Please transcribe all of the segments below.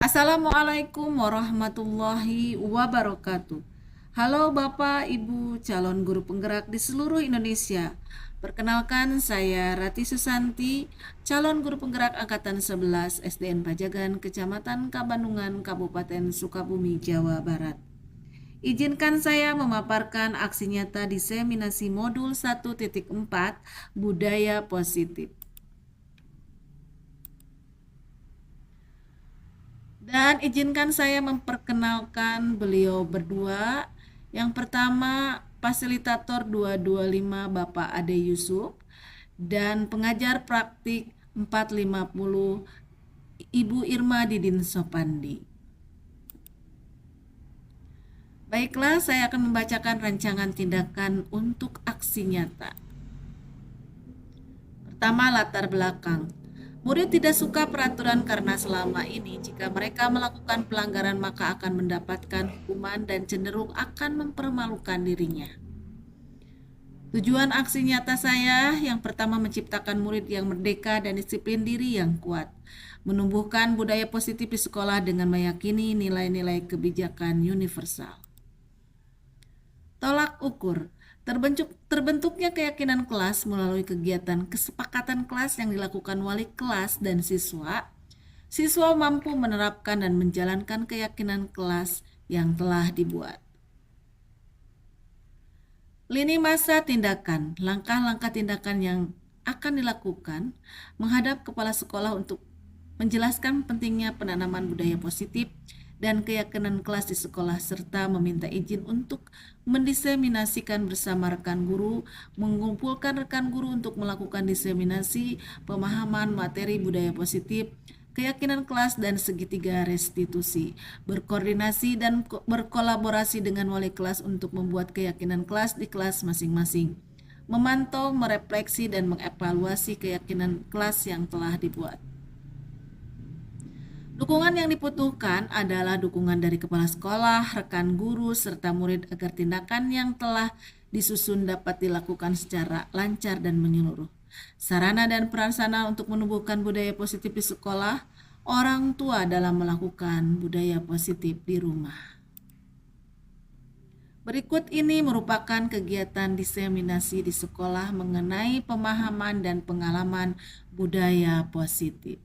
Assalamualaikum warahmatullahi wabarakatuh. Halo Bapak, Ibu, calon guru penggerak di seluruh Indonesia. Perkenalkan, saya Rati Susanti, calon guru penggerak Angkatan 11 SDN Pajagan, Kecamatan Kabandungan, Kabupaten Sukabumi, Jawa Barat. Izinkan saya memaparkan aksi nyata diseminasi modul 1.4 Budaya Positif. Dan izinkan saya memperkenalkan beliau berdua. Yang pertama, fasilitator 225 Bapak Ade Yusuf dan pengajar praktik 450 Ibu Irma Didin Sopandi. Baiklah, saya akan membacakan rancangan tindakan untuk aksi nyata. Pertama, latar belakang. Murid tidak suka peraturan karena selama ini jika mereka melakukan pelanggaran maka akan mendapatkan hukuman dan cenderung akan mempermalukan dirinya. Tujuan aksi nyata saya yang pertama menciptakan murid yang merdeka dan disiplin diri yang kuat. Menumbuhkan budaya positif di sekolah dengan meyakini nilai-nilai kebijakan universal. Tolak ukur. Terbentuknya keyakinan kelas melalui kegiatan kesepakatan kelas yang dilakukan wali kelas dan siswa. Siswa mampu menerapkan dan menjalankan keyakinan kelas yang telah dibuat. Lini masa tindakan, langkah-langkah tindakan yang akan dilakukan menghadap kepala sekolah untuk menjelaskan pentingnya penanaman budaya positif dan keyakinan kelas di sekolah serta meminta izin untuk mendiseminasikan bersama rekan guru, mengumpulkan rekan guru untuk melakukan diseminasi pemahaman materi budaya positif, keyakinan kelas dan segitiga restitusi, berkoordinasi dan berkolaborasi dengan wali kelas untuk membuat keyakinan kelas di kelas masing-masing, memantau, merefleksi dan mengevaluasi keyakinan kelas yang telah dibuat. Dukungan yang dibutuhkan adalah dukungan dari kepala sekolah, rekan guru, serta murid agar tindakan yang telah disusun dapat dilakukan secara lancar dan menyeluruh. Sarana dan prasarana untuk menumbuhkan budaya positif di sekolah, orang tua dalam melakukan budaya positif di rumah. Berikut ini merupakan kegiatan diseminasi di sekolah mengenai pemahaman dan pengalaman budaya positif.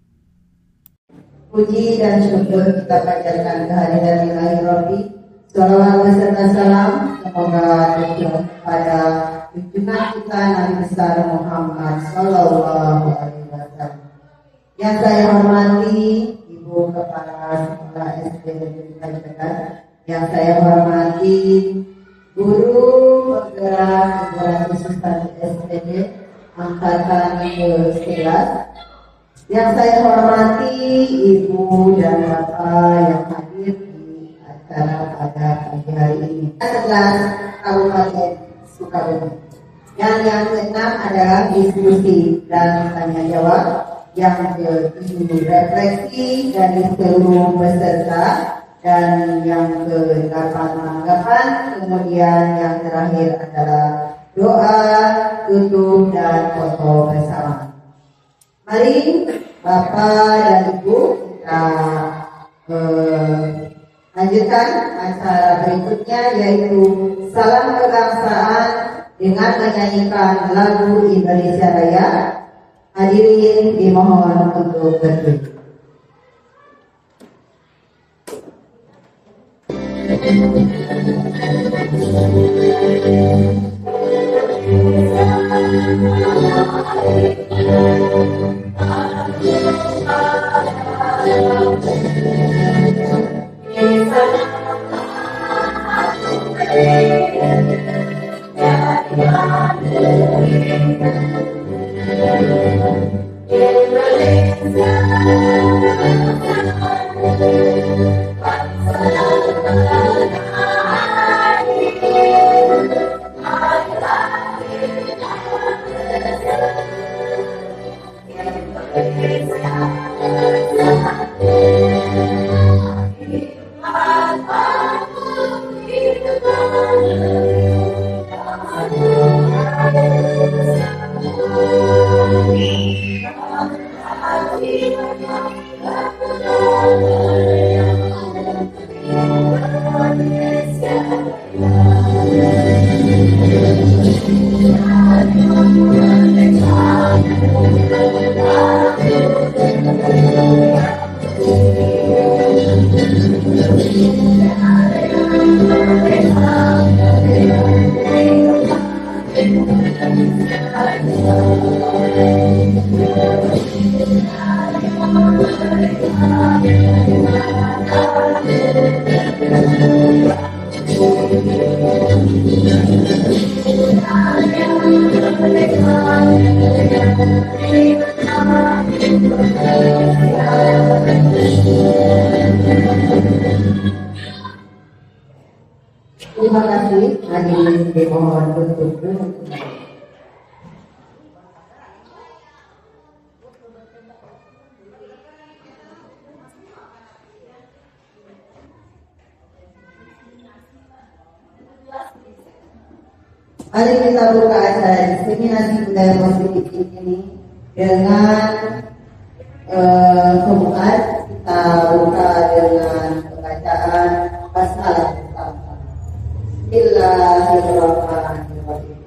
Puji dan syukur kita panjatkan kehadiran Ilahi Rabbi. Salawat beserta salam semoga tercurah pada junjungan kita Nabi besar Muhammad Sallallahu Alaihi Wasallam. Yang saya hormati Ibu Kepala Sekolah SD Negeri Pajagan, yang saya hormati guru penggerak kejuaraan khusus SPD Angkatan 11. Yang saya hormati Ibu dan Bapak yang hadir di acara pada pagi hari ini. 11 Kabupaten Sukabumi. Yang keenam adalah diskusi dan tanya jawab. Yang ke-7 refleksi dari seluruh peserta. Dan yang ke-8 tanggapan. Kemudian yang terakhir adalah doa, tutup dan foto bersama. Mari Bapak dan Ibu kita lanjutkan acara berikutnya, yaitu salam kebangsaan dengan menyanyikan lagu Indonesia Raya. Hadirin dimohon untuk berdiri. Thank you. Terima kasih. Hadirin dimohon untuk duduk. Mari kita buka acara diseminasi budaya positif ini dengan pembukaan. Kita buka dengan pembacaan pasal pertama. Bismillahirrahmanirrahim.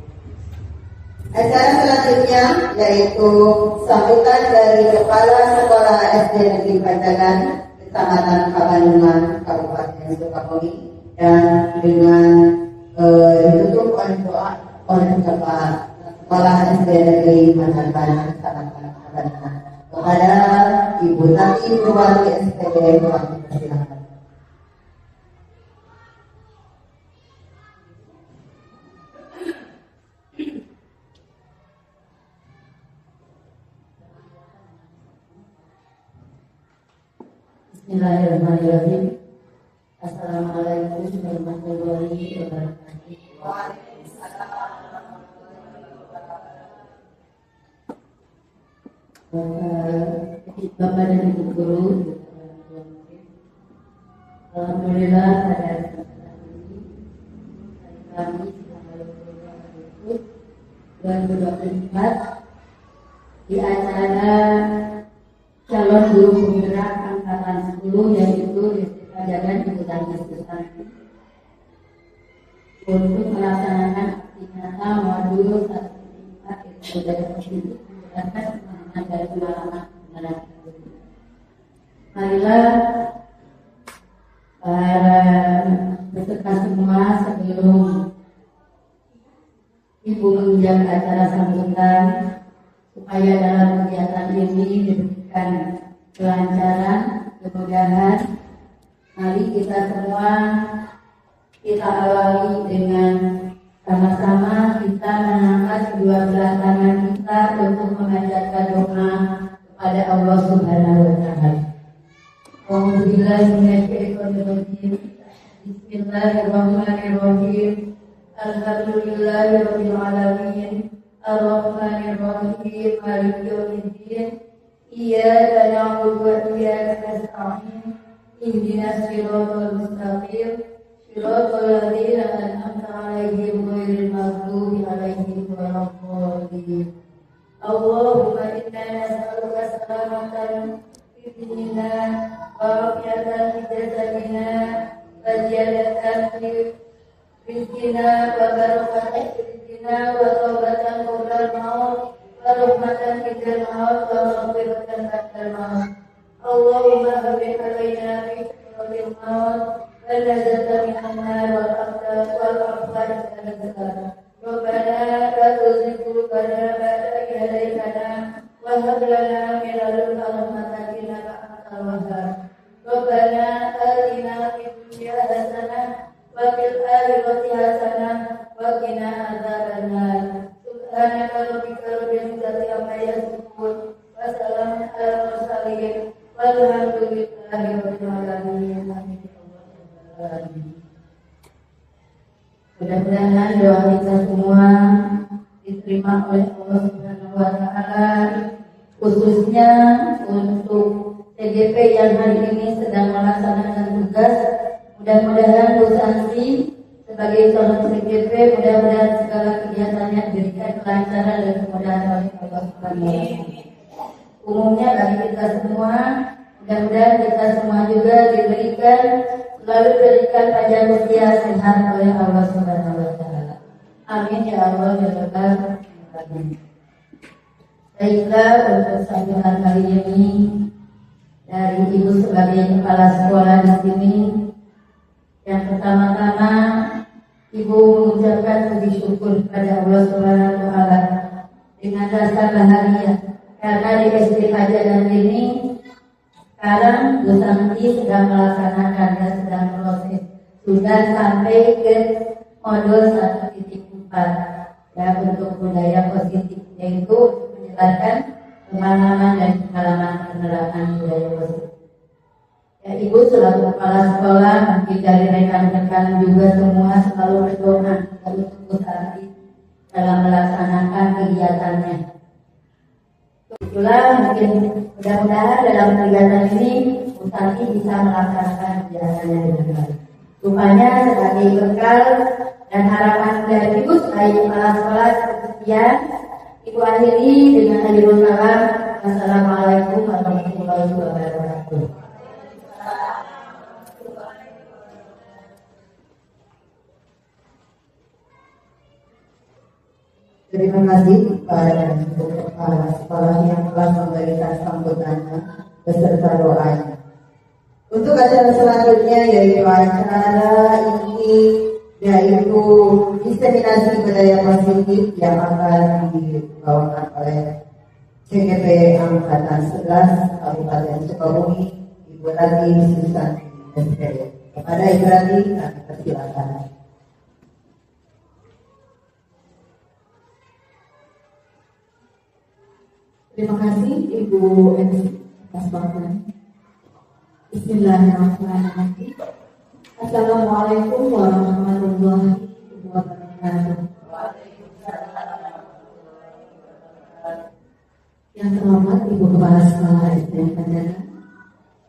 Acara selanjutnya yaitu sambutan dari Kepala Sekolah SD Negeri Panjangan, Kecamatan Kabanungan, Kabupaten Sukabumi, dan dengan ditutup oleh doa oleh Kepala Sekolah SD Negeri Panjangan, Kecamatan Kabanungan. Kepada Ibu Tati Purwati SPB, kami persilakan. Bismillahirrahmanirrahim. Assalamualaikum warahmatullahi wabarakatuh. Bapak dan Ibu Guru, alhamdulillah pada kesempatan ini kami tanggal 2024 di acara calon guru penggerak angkatan 10 yaitu SD Panjangan Ibu Tangis Susanti untuk melaksanakan aksi nyata modul 1.4 ilmu budaya positif berdasarkan pemahaman dari pengalaman generasi kedua. Marilah para peserta semua sebelum Ibu menjalankan acara sambutan supaya dalam kegiatan ini diberikan kelancaran, kemudahan. Mari kita semua kita awali dengan sama-sama kita mengangkat kedua belah tangan kita untuk memanjatkan doa kepada Allah Subhanahu wa Ta'ala. Alhamdulillahirrahmanirrahim. Bismillahirrahmanirrahim. Alhamdulillahirabbil alamin. Ar-Rahmanir-Rahim. Maliki yaumiddin. Iyyaka na'budu wa iyyaka nasta'in. Ihdinas siratal mustaqim. Shiratal ladzina an'amta 'alaihim ghairil maghdubi 'alaihim waladdallin. Allahumma inna nas'aluka salamatan fi dinina wa afiyatan fi jasadina wa ziyadatan fi rizqina wa barakatan fi rizqina wa tawbatan qabla al-maut wa rahmatan indal maut wa maghfiratan ba'dal maut. Allahumma habib alaina fi syuril maut wa lazata minan nar wal aqdar wal afdal al-zakar. Rabbana la tuzigh qulubana ba'da idh hadaytana wa hab lana min ladunka rahmatan innaka antal wahhab. Rabbana atina fid dunya hasanah wa fil akhirati hasanah wa qina adzabannar. Subhanaka rabbika rabbil izzati amma yasifun wa salamun alal mursalin walhamdulillahi rabbil alamin. Mudah-mudahan doa kita semua diterima oleh Allah Subhanahu wa Ta'ala, khususnya untuk TGP yang hari ini sedang melaksanakan tugas. Mudah-mudahan Bu Santi sebagai calon TGP, mudah-mudahan segala kegiatannya diberikan kelancaran dan kemudahan oleh Allah Subhanahu wa Ta'ala. Umumnya bagi kita semua, mudah-mudahan kita semua juga diberikan selalu diberikan panjang usia sehat oleh Allah Subhanahu wa Ta'ala. Amin ya Allah ya Rabbal alamin. Baiklah, untuk sambutan kali ini dari Ibu sebagai kepala sekolah di sini, yang pertama-tama Ibu mengucapkan puji syukur kepada Allah Subhanahu wa Ta'ala dengan rasa bahagia karena di SD Panjangan ini sekarang Bu Santi sedang melaksanakan dan sedang proses sudah sampai ke modul 1.4 ya, untuk budaya positif, yaitu menjelaskan pemahaman dan pengalaman penerapan budaya positif. Ibu selaku kepala sekolah, mungkin dari rekan-rekan juga semua selalu berdoa untuk Utari dalam melaksanakan kegiatannya. Itulah mungkin mudah-mudahan dalam kegiatan ini Utari bisa melaksanakan kegiatannya dengan baik. Rupanya sebagai bekal dan harapan dari Ibu sebagai kepala sekolah sekian, Ibu akhiri dengan hadirul salam. Assalamualaikum warahmatullahi wabarakatuh. Terima kasih kepada kepala sekolah yang telah memberikan sambutannya beserta doanya. Untuk acara selanjutnya yaitu acara ini yaitu diseminasi budaya positif yang akan dibawakan oleh CGP Angkatan 11 Kabupaten Sukabumi, Ibu Rati Susanti SPD. Kepada Ibu Rati kami persilakan. Terima kasih Ibu MC atas bantuan. Bismillahirrahmanirrahim. Assalamualaikum warahmatullahi wabarakatuh. Yang terhormat Ibu Kepala Sekolah SDN Panjana,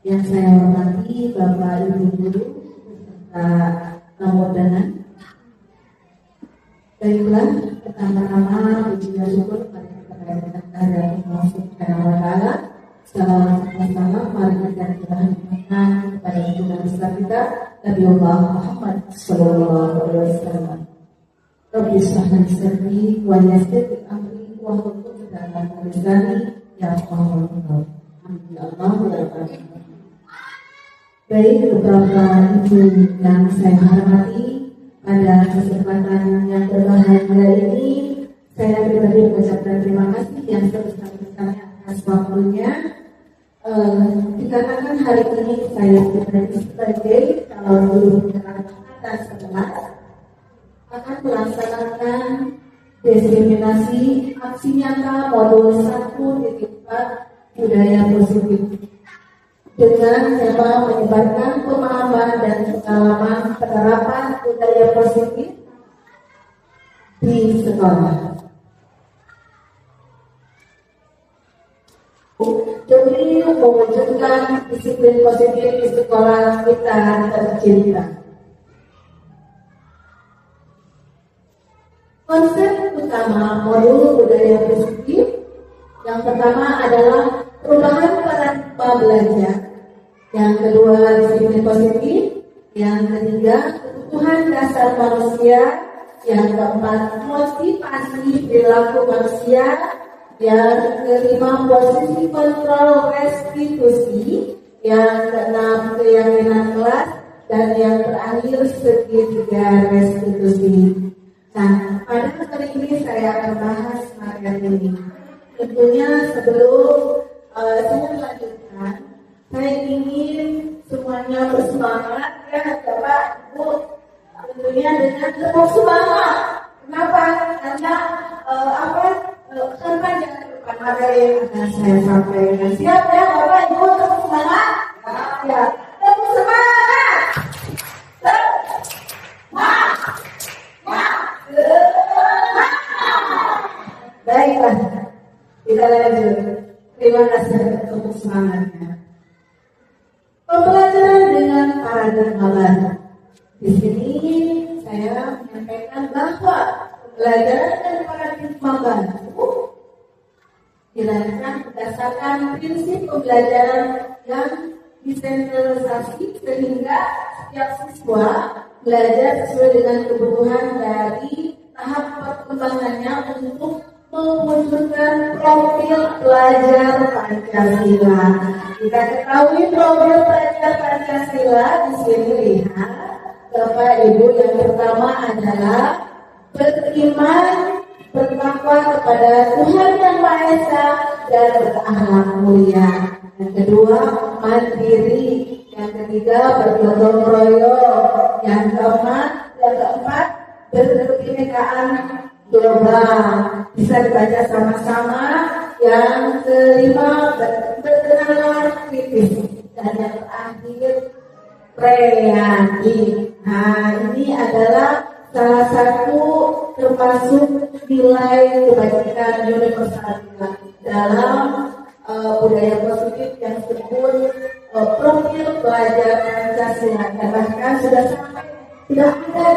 yang saya hormati Bapak Ibu Guru beserta tamu undangan. Baiklah, pertama-tama puji dan syukur kepada Allah Subhanahu wa taala. Sama-sama mari kita doakan kepada junjungan besar kita Nabi Muhammad sallallahu alaihi wasallam. Rabbi shrah li sadri wa yassir li amri wa hlul 'uqdatam min lisani yafqahu qawli. Alhamdulillah. Baik, beberapa ibu yang saya hormati, pada kesempatan yang berbahagia ini saya pribadi mengucapkan terima kasih yang sebesar-besarnya atas waktunya. Dikarenakan hari ini saya sebagai calon guru angkatan 11 akan melaksanakan diseminasi aksi nyata modul 1.4 budaya positif dengan tema menyebarkan pemahaman dan pengalaman penerapan budaya positif di sekolah. Demi mewujudkan disiplin positif di sekolah kita tercinta. Konsep utama modul budaya positif yang pertama adalah perubahan paradigma belajar, yang kedua disiplin positif, yang ketiga kebutuhan dasar manusia, yang keempat motivasi perilaku manusia, yang kelima posisi kontrol restitusi, yang keenam keyakinan kelas, dan yang terakhir segitiga restitusi. Nah, pada kali ini saya akan bahas materi ini. Tentunya sebelum saya melanjutkan, saya ingin semuanya bersemangat ya, Bapak Ibu. Tentunya dengan tepuk semangat. Kenapa? Karena karena jangan lupa materi yang akan saya sampaikan. Siap ya Bapak Ibu, tepuk semangat? Ya, tepuk semangat. Baiklah, kita lanjut. Terima kasih untuk semangatnya. Pembelajaran dengan paradigma baru. Di sini saya menyampaikan bahwa pembelajaran dengan paradigma baru dilakukan berdasarkan prinsip pembelajaran yang desentralisasi sehingga setiap siswa belajar sesuai dengan kebutuhan dari tahap perkembangannya untuk mewujudkan profil pelajar Pancasila. Kita ketahui profil pelajar Pancasila di sini lihat Bapak Ibu, yang pertama adalah beriman, bertakwa kepada Tuhan Yang Maha Esa dan berakhlak mulia. Yang kedua mandiri, yang ketiga bergotong royong, yang keempat berkebinekaan global. Bisa dibaca sama-sama. Yang kelima berkenalan kritis. Dan yang terakhir, preyakin. Nah, ini adalah salah satu termasuk nilai kebajikan universal dalam budaya positif yang disebut profil pelajar Pancasila. Dan bahkan sudah ada di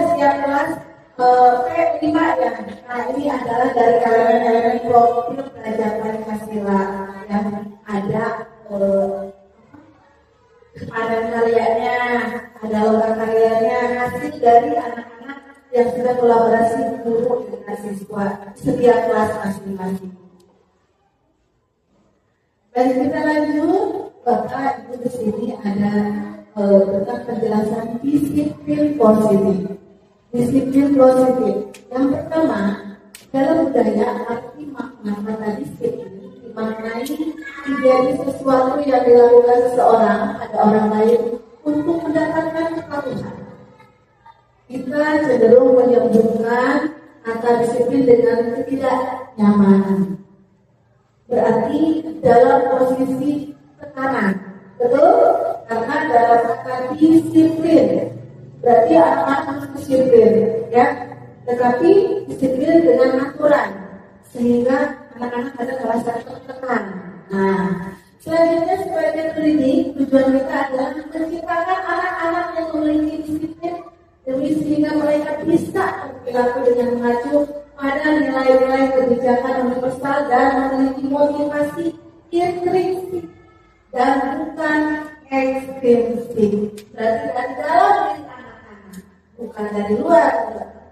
setiap kelas P5 ya. Nah, ini adalah dari elemen-elemen profil pelajar Pancasila yang ada padan karyanya, ada lomba karyanya, hasil dari anak-anak yang sudah kolaborasi guru dengan siswa setiap kelas masing-masing. Dan kita lanjut, Bapak Ibu di sini ada tentang penjelasan disiplin positif. Disiplin positif. Yang pertama, dalam budaya arti makna kata disiplin dimaknai menjadi sesuatu yang dilakukan seseorang pada orang lain untuk mendapatkan kepatuhan. Kita cenderung menyambungkan kata disiplin dengan ketidaknyamanan. Berarti dalam posisi tekanan, betul? Karena dalam kata disiplin, berarti anak-anak harus disiplin, ya. Tetapi disiplin dengan aturan, sehingga anak-anak ada merasa tertekan. Nah, selanjutnya sebagai pendidik, tujuan kita adalah menciptakan anak-anak yang memiliki disiplin sehingga mereka bisa berperilaku dengan mengacu pada nilai-nilai kebijakan universal dan memiliki motivasi intrinsik dan bukan ekstrinsik. Berarti dari dalam diri anak-anak, bukan dari luar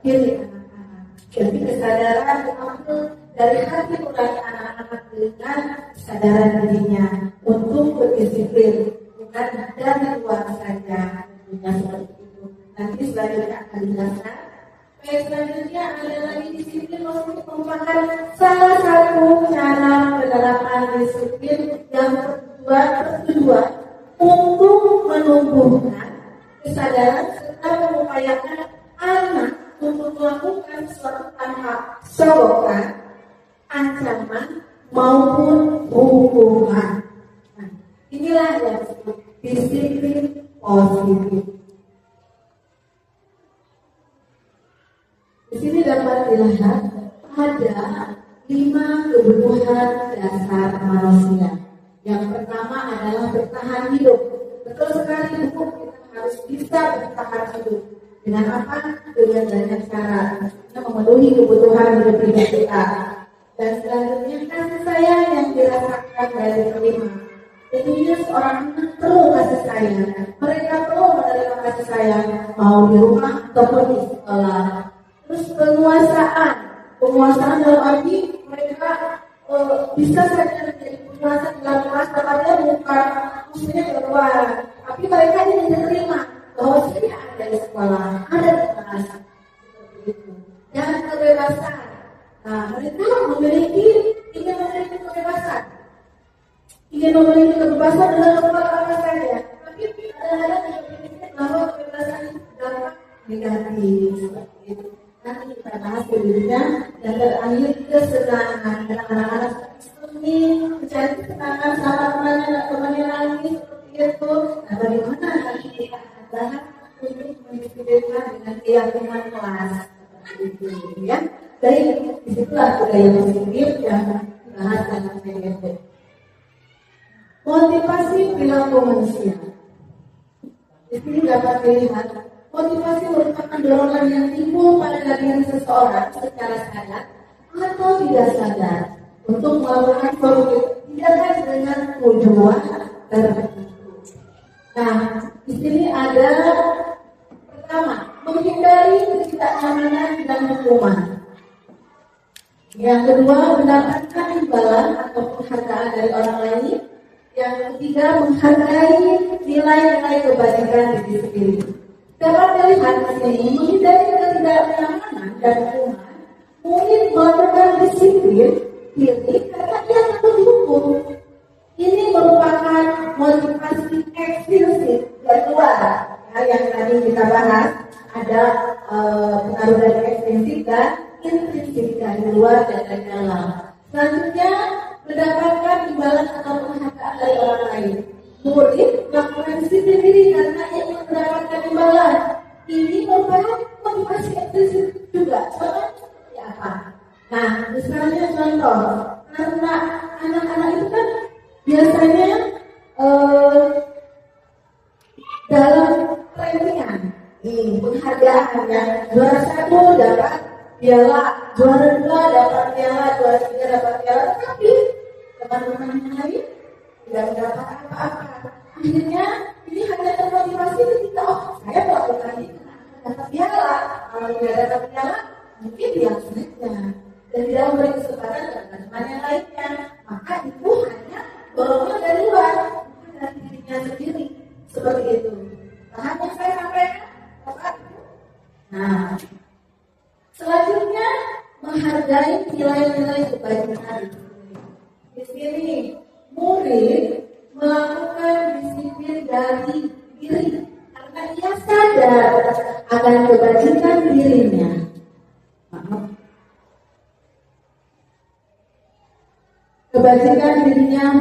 diri anak-anak. Jadi kesadaran diambil dari hati nurani anak-anak dengan kesadaran dirinya untuk berdisiplin, bukan dari luar saja. Tentunya seperti itu. Nanti selanjutnya akan dijelaskan. Selanjutnya ada lagi disiplin merupakan salah satu cara penerapan disiplin yang bertujuan untuk menumbuhkan kesadaran serta mengupayakan anak untuk melakukan sesuatu tanpa sorotan, ancaman maupun hukuman. Nah, inilah yang disebut disiplin positif. Di sini dapat dilihat ada 5 kebutuhan dasar manusia. Yang pertama adalah bertahan hidup. Betul sekali, Bu, kita harus bisa bertahan hidup. Dengan apa? Dengan banyak cara. Kita memenuhi kebutuhan hidup kita. Dan selanjutnya kasih sayang yang dirasakan dari kelima. Tentunya seorang anak perlu kasih sayang. Mereka perlu menerima kasih sayang, mau di rumah ataupun di sekolah. Terus penguasaan dalam arti mereka bisa saja menjadi penguasa dalam kelas, tetapi bukan maksudnya keluar. Tapi mereka ini menerima bahwa saya ada di sekolah, ada di kelas, seperti itu. Dan kebebasan. Nah, mereka ingin memiliki kebebasan. Ingin memiliki kebebasan dalam apa saja. Tapi ada yang bahwa kebebasan itu berdampak negatif, seperti itu. Nanti kita bahas berikutnya. Dan terakhir kesenangan. Karena anak-anak ini mencari kesenangan sama temannya lagi seperti itu. Nah, bagaimana nanti kita akan bahas untuk mendisiplinkan dengan keyakinan kelas seperti itu, ya. Baik, disitulah budaya positif yang dibahas dalam PDP. Motivasi perilaku manusia. Di sini dapat dilihat motivasi merupakan dorongan yang timbul pada diri seseorang secara sadar atau tidak sadar untuk melakukan suatu tindakan dengan tujuan tertentu. Nah, di sini ada pertama, menghindari ketidaknyamanan dan hukuman. Yang kedua, mendapatkan imbalan atau penghargaan dari orang lain. Yang ketiga, menghargai nilai-nilai kebajikan diri sendiri. Dapat dilihat di sini, menghindari ketidaknyamanan dan hukuman, murid melakukan disiplin diri karena ia takut dihukum. Ini merupakan motivasi ekstrinsik dari luar. Ya, yang tadi kita bahas ada pengaruh dari ekstrinsik dan intrinsik dari luar dan dari dalam. Selanjutnya, mendapatkan imbalan atau penghargaan dari orang lain. murid melakukan disiplin diri karena ingin mendapatkan imbalan. Ini merupakan motivasi eksplisit juga. Contohnya seperti apa? Nah, misalnya contoh, karena anak-anak itu kan biasanya dalam rankingan, penghargaan ya, juara 1 dapat piala, juara 2 dapat piala, juara 3 dapat piala, tapi teman-teman yang lain tidak mendapat apa-apa. Akhirnya ini hanya termotivasi ketika saya melakukan ini dapat piala. Kalau tidak dapat piala, mungkin diam saja dan tidak memberi kesempatan kepada teman yang lainnya. Maka itu hanya dorongan dari luar, bukan dari dirinya sendiri. Seperti itu. Paham yang saya sampaikan? Bapak? Nah, selanjutnya menghargai nilai-nilai kebaikan. Di sini murid melakukan disiplin dari diri karena ia sadar akan kebajikan dirinya. Maaf. Kebajikan dirinya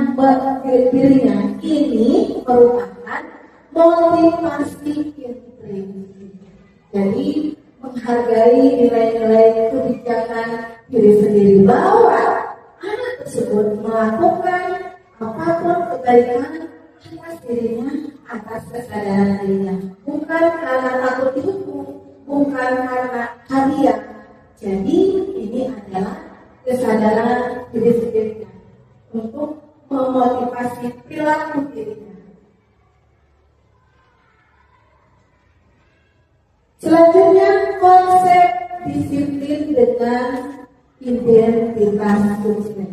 ini merupakan motivasi intrinsik. Jadi menghargai nilai-nilai kebijakan diri sendiri bahwa anak tersebut melakukan apapun kebaikan atas dirinya, atas kesadaran dirinya, bukan karena takut dihukum, bukan karena hadiah. Jadi ini adalah kesadaran diri sendirinya untuk memotivasi perilaku dirinya. Selanjutnya konsep disiplin dengan identitas sukses.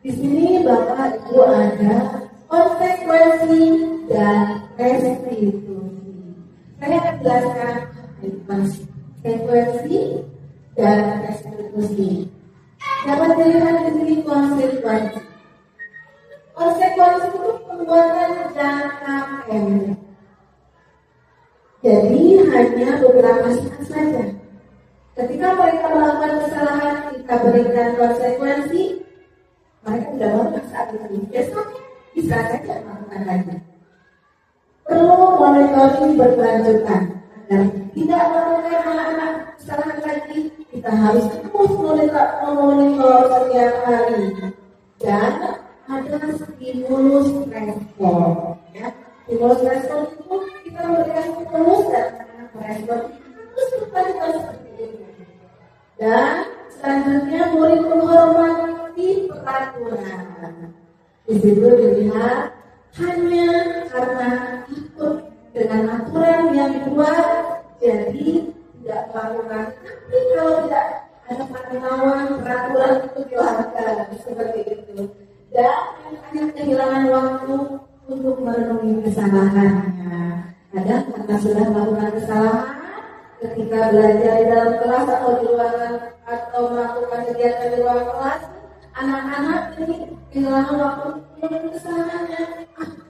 Di sini Bapak Ibu ada konsekuensi dan restitusi. Saya akan jelaskan konsekuensi dan restitusi. Dapat dilihat di sini konsekuensi. Konsekuensi itu perbuatan jangka pendek. Jadi hanya beberapa saat saja. Ketika mereka melakukan kesalahan, kita berikan konsekuensi, mereka tidak mau saat itu. Besok bisa saja melakukan lagi. Perlu monitoring berkelanjutan agar tidak melakukan anak-anak kesalahan lagi. Kita harus terus memonitor setiap hari dan ada stimulus respon. Ya, stimulus respon itu kita memberikan terus dan respon terus berlanjut seperti itu. Dan selanjutnya murid menghormati peraturan. Di situ dilihat hanya karena ikut dengan aturan yang dibuat, jadi tidak melakukan. Tapi kalau tidak ada pantauan peraturan itu dilanggar seperti itu. Dan hanya kehilangan waktu untuk merenungi kesalahannya. Kadang karena sudah melakukan kesalahan, ketika belajar di dalam kelas atau di luar atau melakukan kegiatan di luar kelas, anak-anak ini kehilangan waktu untuk kesalahannya.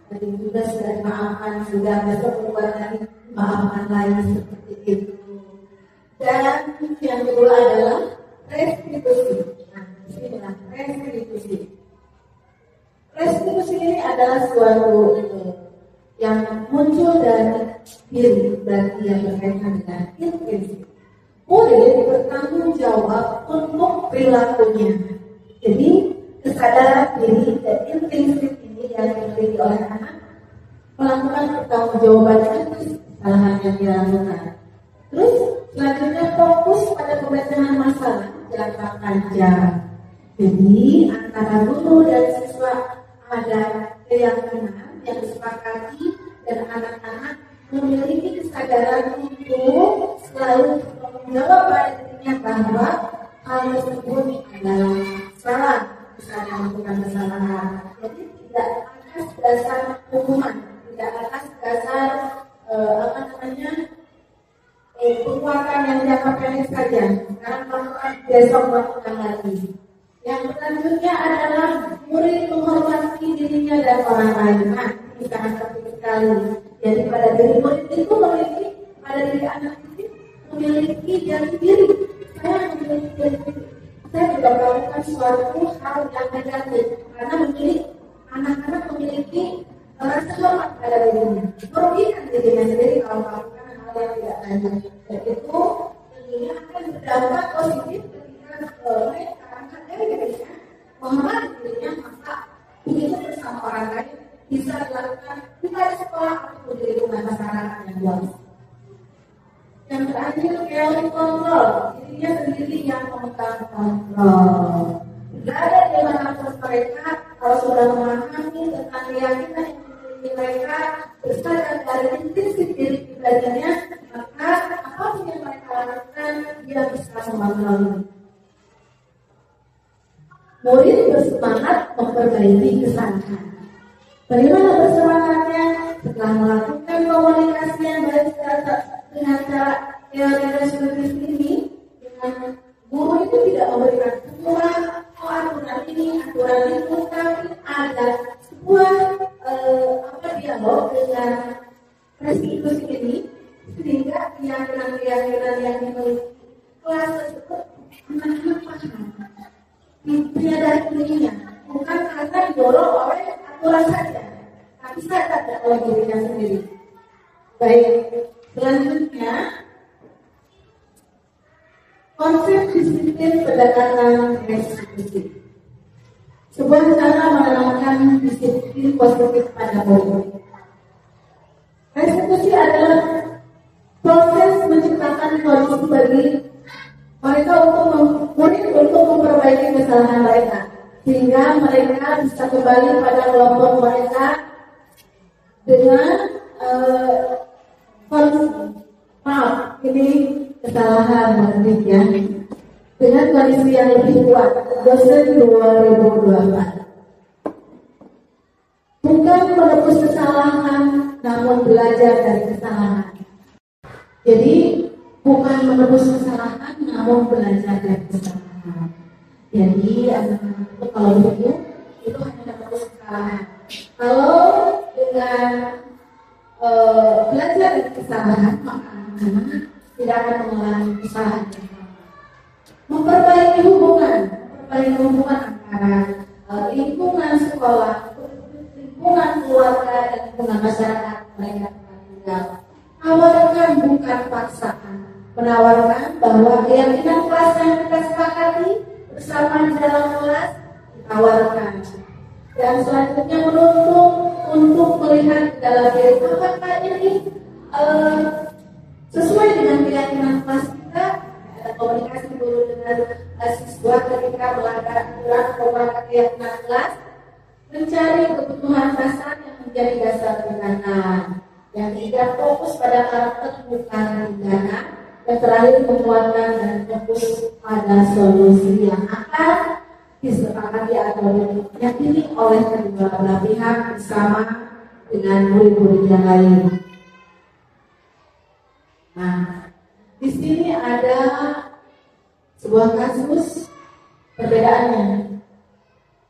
Tadi juga sudah dimaafkan, sudah besok berbuat lagi, maafkan lagi seperti itu. Dan yang kedua adalah restitusi. Nah, inilah restitusi. Restitusi ini adalah suatu yang muncul dari diri berarti yang berkaitan dengan intrinsik. Murid bertanggung jawab untuk perilakunya. Jadi kesadaran diri dan intrinsik ini yang dimiliki oleh anak melakukan pertanggungjawaban atas kesalahan yang dilakukan. Terus selanjutnya fokus pada pemecahan masalah jangka panjang. Jadi antara guru dan siswa ada keyakinan yang disepakati dan anak-anak memiliki kesadaran untuk selalu menjawab pada dirinya bahwa hal tersebut adalah salah, misalnya melakukan kesalahan. Jadi tidak atas dasar hukuman, tidak atas dasar penguatan yang jangka pendek saja. Sekarang melakukan, besok melakukan lagi. Yang selanjutnya adalah murid menghormati dirinya dan orang lain. Nah, ini sangat penting sekali. Jadi pada diri murid itu memiliki, pada diri anak itu memiliki jati diri. Saya memiliki jati diri. Saya tidak melakukan suatu hal yang negatif karena anak-anak memiliki melakukan hal yang tidak lanjut. Dan itu tentunya akan berdampak positif ketika mereka menghargai dirinya, menghormati dirinya, maka begitu bersama orang lain bisa dilakukan tidak di sekolah ataupun di lingkungan masyarakat yang luas. Yang terakhir, quality control, dirinya sendiri yang memegang kontrol. Berada di mana mereka, kalau sudah memahami tentang keyakinan yang dimiliki mereka, bersadar dari intisip diri pribadinya, maka apapun yang mereka lakukan, dia bisa mengontrol. Murid bersemangat memperbaiki kesalahan. Bagaimana bersemangatnya? Setelah melakukan komunikasi yang baik dengan cara teori restoratif ini, dengan guru itu tidak memberikan aturan ini, aturan itu, tapi ada sebuah dialog dengan restitusi ini, sehingga keyakinan-keyakinan yang dimiliki kelas tersebut anak-anak paham. Tiada dirinya, bukan karena didorong oleh aturan saja, tapi sadar oleh dirinya sendiri. Baik, selanjutnya konsep disiplin pendekatan restitusi. Sebuah cara menanamkan disiplin positif pada murid. Restitusi adalah proses menciptakan kondisi bagi mereka untuk memperbaiki kesalahan mereka, sehingga mereka bisa kembali pada kelompok mereka dengan ini kesalahan motif ya, dengan kondisi yang lebih kuat. Dosen 2024 bukan menebus kesalahan, namun belajar dari kesalahan. Jadi bukan menebus kesalahan, namun belajar dari kesalahan. Jadi anak-anak itu kalau begitu itu hanya menebus kesalahan. Kalau dengan belajar dari kesalahan, maka anak-anak tidak akan mengulangi kesalahan. Memperbaiki hubungan antara lingkungan sekolah, lingkungan keluarga, dan lingkungan masyarakat mereka tinggal. Tawarkan bukan paksaan. Menawarkan bahwa keyakinan kelas yang kita sepakati bersama di dalam kelas ditawarkan. Dan selanjutnya menuntut untuk melihat di dalam diri apakah ini sesuai dengan keyakinan kelas kita. Ada komunikasi guru dengan siswa ketika melanggar aturan atau melanggar keyakinan kelas, mencari kebutuhan dasar yang menjadi dasar tindakan. Yang tidak fokus pada karakter bukan tindakan. Yang terakhir menguatkan dan fokus pada solusi yang akan disepakati atau diyakini oleh kedua belah pihak bersama dengan murid-murid yang lain. Nah, di sini ada sebuah kasus perbedaannya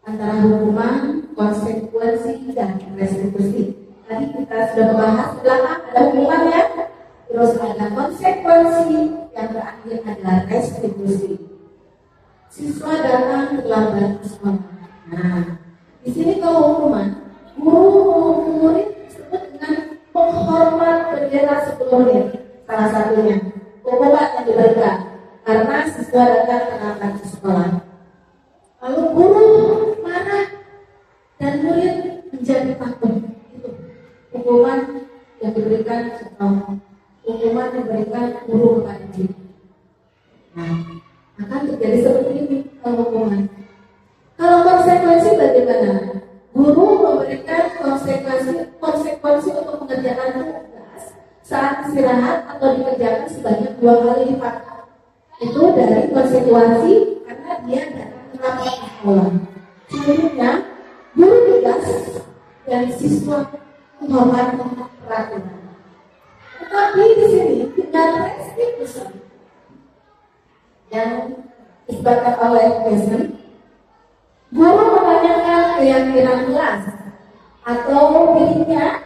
antara hukuman, konsekuensi, dan restitusi. Tadi kita sudah membahas belakang ada hukumannya, terus ada konsekuensi, yang terakhir adalah restitusi. Siswa datang terlambat ke sekolah. Nah, di sini kalau hukuman, guru murid disebut dengan menghormat bendera 10 menit. Salah satunya hukuman yang diberikan karena siswa datang terlambat ke sekolah. Lalu guru marah dan murid menjadi takut. Itu hukuman yang diberikan hukuman yang diberikan guru kepada murid. Nah, akan terjadi seperti ini kalau hukuman. Kalau konsekuensi bagaimana? Guru memberikan konsekuensi untuk mengerjakan tugas saat istirahat atau dikerjakan sebanyak 2 kali lipat. Itu dari konsekuensi karena dia datang terlambat ke sekolah. Selanjutnya, guru tugas dan siswa menghormati peraturan. Tetapi di sini dengan restitusi yang disebutkan oleh Pearson, guru menanyakan keyakinan kelas atau dirinya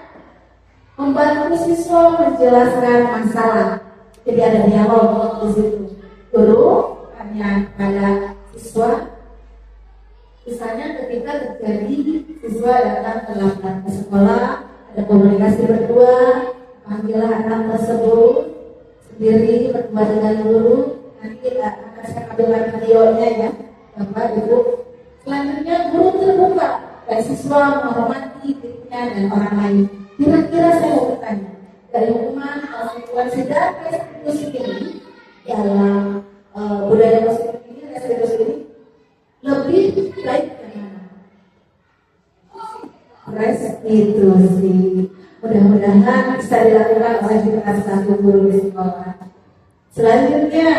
membantu siswa menjelaskan masalah. Jadi ada dialog di situ. Guru tanya pada siswa, misalnya ketika terjadi siswa datang terlambat ke sekolah, ada komunikasi berdua, panggillah anak tersebut sendiri berdua dengan guru. Nanti akan saya ambilkan videonya ya, Bapak Ibu. Selanjutnya guru terbuka dan siswa menghormati dirinya dan orang lain. Kira-kira saya mau bertanya, dari hukuman konsekuensi dari restitusi ini dalam budaya positif ini, restitusi ini lebih baik dari mana? Restitusi. Mudah-mudahan bisa dilakukan oleh kita selaku guru di sekolah. Selanjutnya,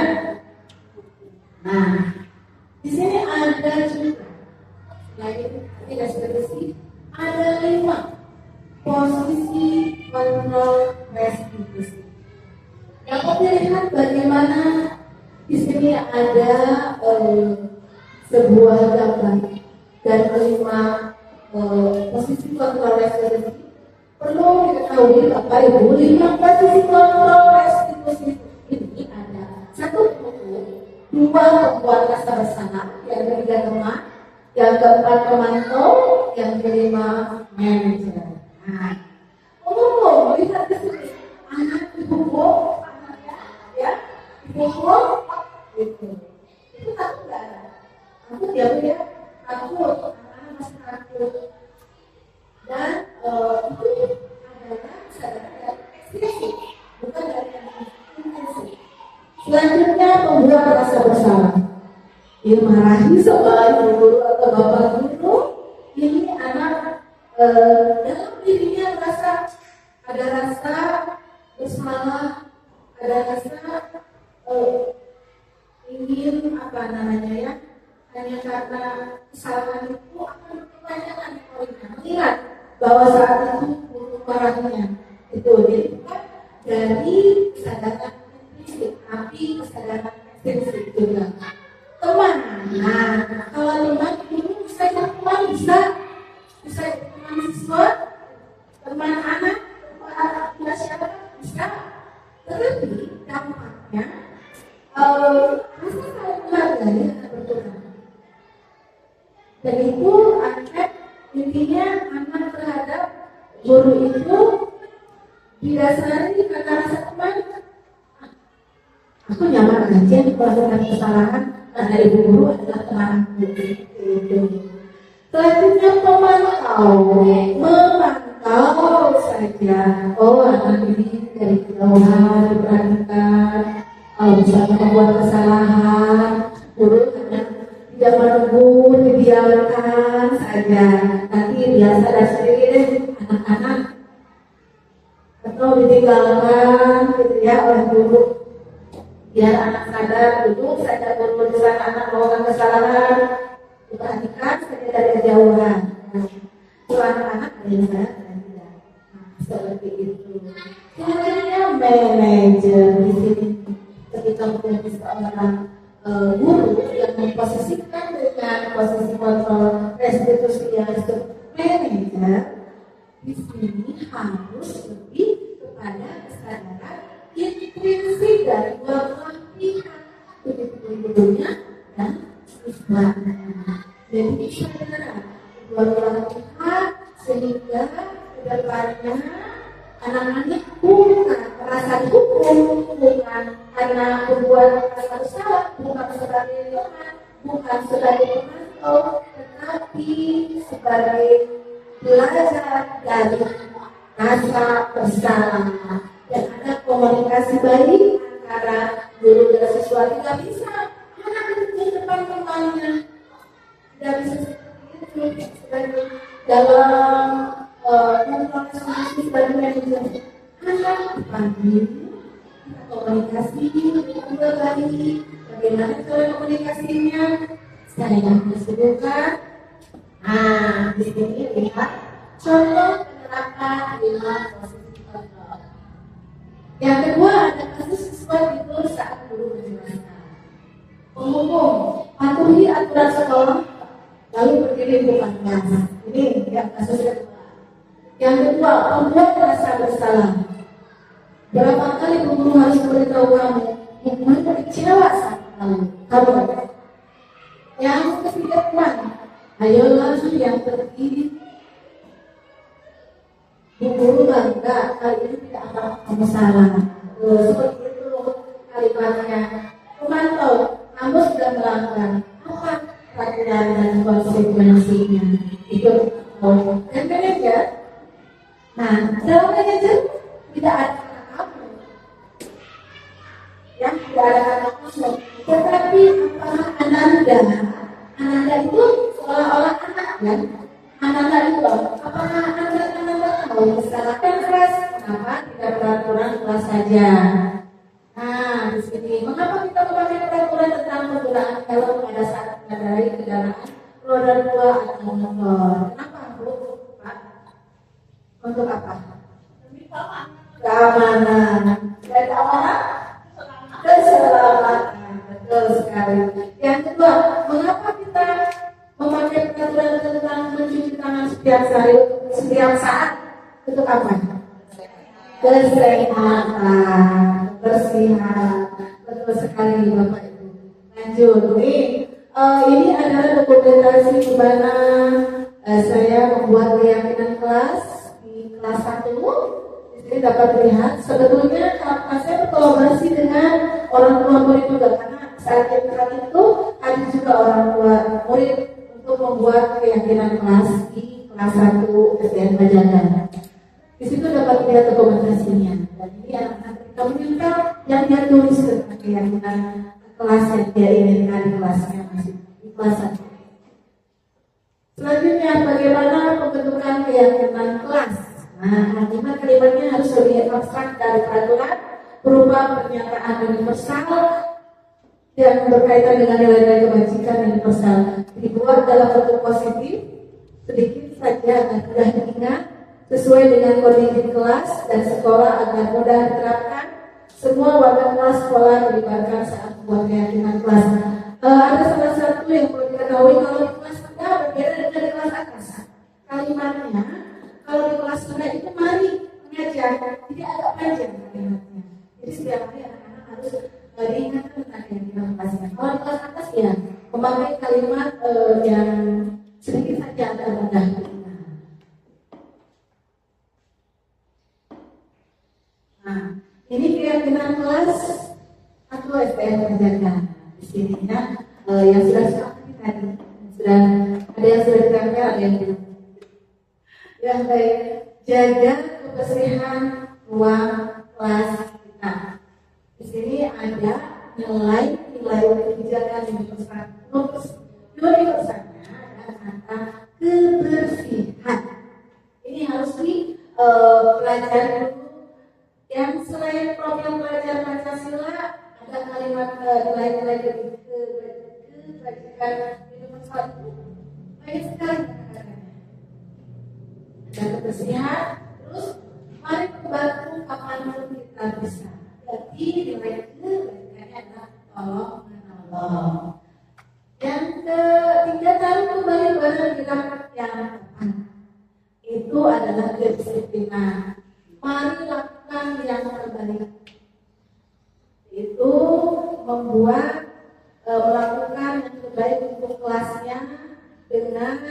nah di sini ada juga selain restitusi ada 5 posisi kontrol restitusi. Dapat dilihat bagaimana di sini ada sebuah gambar dan 5 posisi kontrol restitusi. Perlu diketahui Bapak Ibu, 5 posisi kontrol restitusi ini ada 1 hukum, 2 pembuat rasa bersalah, yang ketiga teman, yang keempat pemantau, yang kelima manajer. Nah, umum lihat ke sini, anak dihukum, anaknya ya dihukum, gitu. Itu takut nggak ada? Takut ya Bu ya? Takut, anak-anak masih takut. Dan itu adalah kesadaran dari ekspresi, bukan dari intensi. Selanjutnya membuat rasa bersalah. Dia marahi sama guru atau bapak guru. Ini anak dalam dirinya ada rasa bersalah, ada rasa ingin hanya karena kesalahan itu akan dipertanyakan olehnya. Mengingat bahwa saat itu guru marahnya itu jadi bukan dari kesadaran implisit, tapi kesadaran ekstrinsi juga. Teman, nah kalau teman ini bisa jadi teman, bisa jadi teman siswa, teman anak, teman siapa bisa. Tetapi dampaknya rasa saling menghargai akan berkurang. Dan itu akan intinya anak terhadap guru itu didasari karena rasa teman. Aku nyaman aja melakukan kesalahan karena ibu guru adalah teman aku. Selanjutnya memantau saja. Oh, anak ini dari kejauhan diperhatikan, bisa membuat kesalahan, guru hanya tidak menegur, dibiarkan saja. Nanti biasa dan sendiri anak-anak atau ditinggalkan gitu ya oleh guru. Biar anak sadar, duduk saja guru di sana, anak melakukan kesalahan, diperhatikan saja dari kejauhan. Itu anak-anak biasa dan tidak. Nah, seperti itu. Sebenarnya manajer di sini ketika menjadi seorang guru yang memposisikan dengan posisi kontrol restitusi yang disebut manajer, di sini harus lebih kepada kesadaran intrinsik dari dua belah pihak, begitu gurunya dan siswanya. Jadi kesadaran dua belah pihak sehingga kedepannya anak-anak bukan merasa dihukum, bukan karena berbuat rasa bersalah, bukan sebagai teman, bukan sebagai pemantau, tetapi sebagai belajar dari rasa bersalah. Dan ada komunikasi baik antara guru dan siswa. Tidak bisa anak itu di depan temannya, tidak bisa seperti itu sebagai dalam komunikasi sebagai manajer. Anak panggil komunikasi dengan baik. Bagaimana cara komunikasinya? Saya akan sebutkan. Nah, di sini lihat contoh penerapan 5 posisi kontrol. Yang kedua ada kasus siswa itu saat guru menjelaskan. Penghukum patuhi aturan sekolah lalu berdiri di depan kelas. Ini yang kasus kedua. Yang kedua, membuat rasa bersalah. Berapa kali guru harus memberitahu kamu, mana kecewa saat kamu. Yang ketiga, teman, ayolah yang terdiri. Bu guru bangga kali ini tidak apa kamu salah. Seperti itu kalimatnya. Pemantau, kamu sudah melakukan apa peraturan dan konsekuensinya? Itu dan manajer. Nah, dalam manajer tidak ada kata kamu, ya tidak ada kata kamu. Tetapi apakah Ananda itu seolah-olah anak kan? Ananda itu apakah Ananda tahu kesalahan keras? Kenapa tidak peraturan kelas saja? Nah, di sini mengapa kita memakai peraturan tentang penggunaan helm pada saat mengendarai kendaraan roda 2 atau motor? Kenapa, Bu? Pak? Untuk apa? Keamanan. Dan keamanan? Keselamatan. Betul sekali. Yang kedua, mengapa kita memakai peraturan tentang mencuci tangan setiap saat? Untuk apa? Kesehatan, bersihan. Betul sekali, Bapak Ibu. Lanjut, ini adalah dokumentasi di mana saya membuat keyakinan kelas di kelas 1. Di sini dapat dilihat sebetulnya saya berkolaborasi dengan orang tua murid juga, karena saat itu ada juga orang tua murid untuk membuat keyakinan kelas di kelas 1 SDN Bajangan. Di situ dapat dilihat dokumentasinya. Dan ini anak-anak kita menempel yang dia tulis tentang keyakinan kelas yang dia inginkan di kelasnya masih di kelas 1. Selanjutnya, bagaimana pembentukan keyakinan kelas? Nah, kalimatnya harus lebih abstrak dari peraturan, berupa pernyataan universal yang berkaitan dengan nilai-nilai kebajikan universal. Dibuat dalam bentuk positif, sedikit saja agar mudah diingat, sesuai dengan kondisi kelas dan sekolah agar mudah diterapkan. Semua warga kelas sekolah dilibatkan saat membuat keyakinan kelas. Ada salah satu yang perlu diketahui, kalau di kelas rendah berbeda dengan di kelas atas. Kalimatnya, kalau di kelas rendah itu mari mengajar, tidak agak panjang kalimatnya. Jadi setiap hari anak-anak harus diingatkan tentang keyakinan kelasnya. Kalau di kelas atas ya memakai kalimat yang sedikit saja agar mudah. Nah, ini keyakinan kelas atau SDN Bajangan. Di sini ya, yang sudah seperti tadi, sudah ada yang sudah ditempel, ada yang belum. Yang baik, jaga kebersihan ruang kelas kita. Di sini ada nilai kebijakan universalnya ada kata kebersihan. Ini harus dipelajari dulu. Yang selain program pelajar Pancasila, ada kalimat nilai-nilai kebajikan universal itu banyak sekali kata-katanya. Ada kebersihan, terus mari membantu kapanpun kita bisa. Jadi nilai kebajikannya adalah tolong menolong. Yang ketiga, taruh kembali barang di tempat yang tepat. Itu adalah kedisiplinan. Mari lakukan yang terbaik. Itu membuat melakukan yang terbaik untuk kelasnya dengan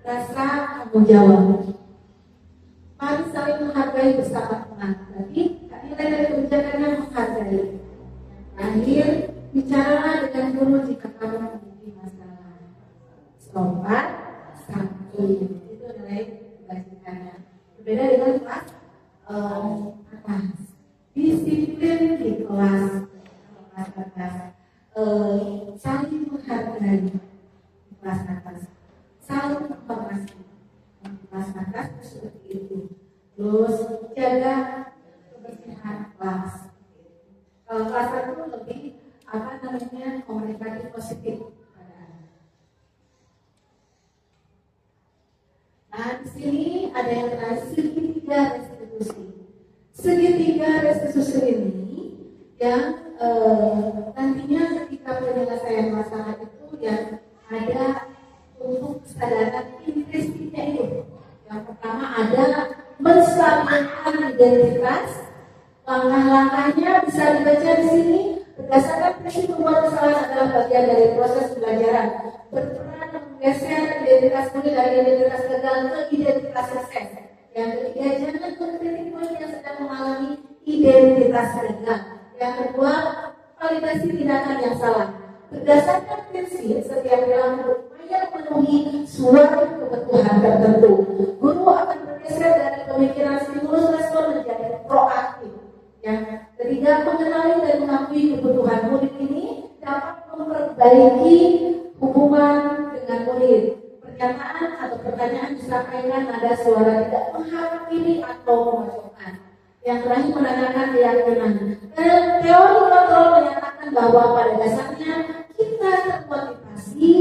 rasa tanggung jawab. Mari saling menghargai bersama teman. Jadi nilai dari kebijakannya menghargai. Terakhir, bicaralah dengan guru jika kamu memiliki masalah. Sobat, santun. Itu nilai kebajikannya. Berbeda dengan kelas atas. Disiplin di kelas atas. Saling menghargai di kelas atas. Saling menghormati di kelas atas seperti itu. Terus jaga kebersihan kelas. Kalau kelas itu lebih komunikatif positif. Nah, di sini ada yang terakhir, segitiga restitusi. Segitiga restitusi ini yang nantinya ketika penyelesaian masalah itu yang ada untuk kesadaran intrinsipnya itu. Yang pertama ada menstabilkan identitas. Langkah-langkahnya bisa dibaca di sini. Berdasarkan prinsip membuat kesalahan adalah bagian dari proses pembelajaran. Berperan menggeser identitas murid dari identitas gagal ke identitas sukses. Yang ketiga, jangan mengkritik murid yang sedang mengalami identitas legal. Yang kedua, validasi tindakan yang salah. Berdasarkan prinsip setiap perilaku berupaya memenuhi suatu kebutuhan tertentu, guru akan bergeser dari pemikiran stimulus respon menjadi proaktif. Yang ketiga, mengenali dan mengakui kebutuhan murid ini dapat memperbaiki hubungan dengan murid. Pernyataan atau pertanyaan disampaikan nada suara tidak menghakimi atau memojokkan. Yang terakhir, menanyakan keyakinan. Teori kontrol menyatakan bahwa pada dasarnya kita termotivasi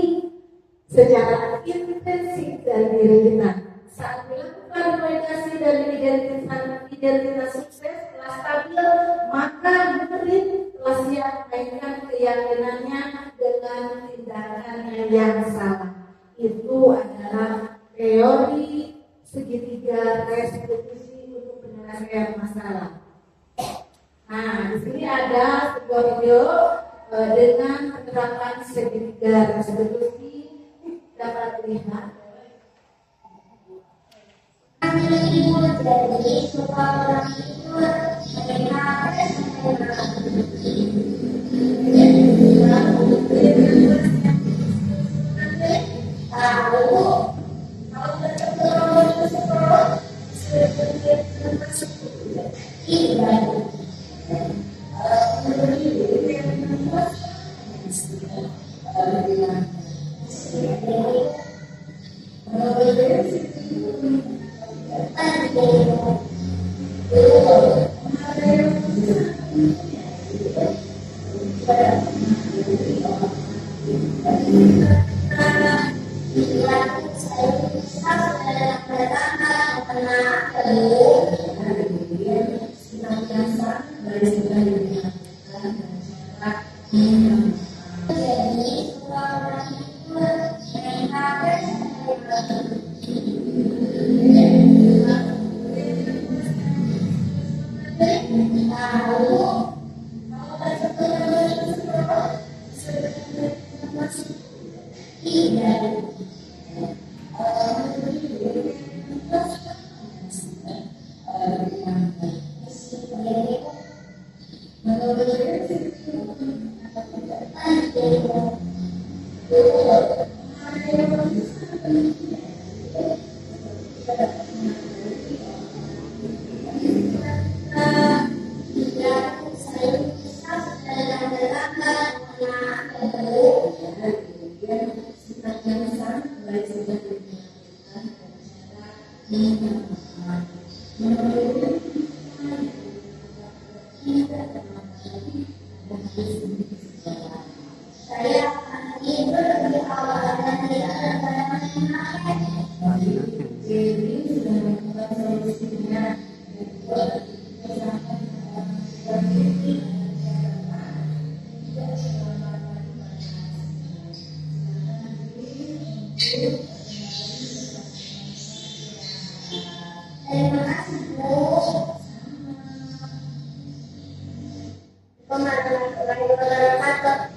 secara intensif dari diri kita. Saat dilakukan komunikasi dan identitas sukses telah stabil, maka murid telah siap mengaitkan keyakinannya dengan tindakannya yang salah. Itu adalah teori segitiga restitusi untuk penyelesaian masalah. Nah, di sini ada sebuah video dengan penerapan segitiga restitusi dapat dilihat. Jadi suka orang itu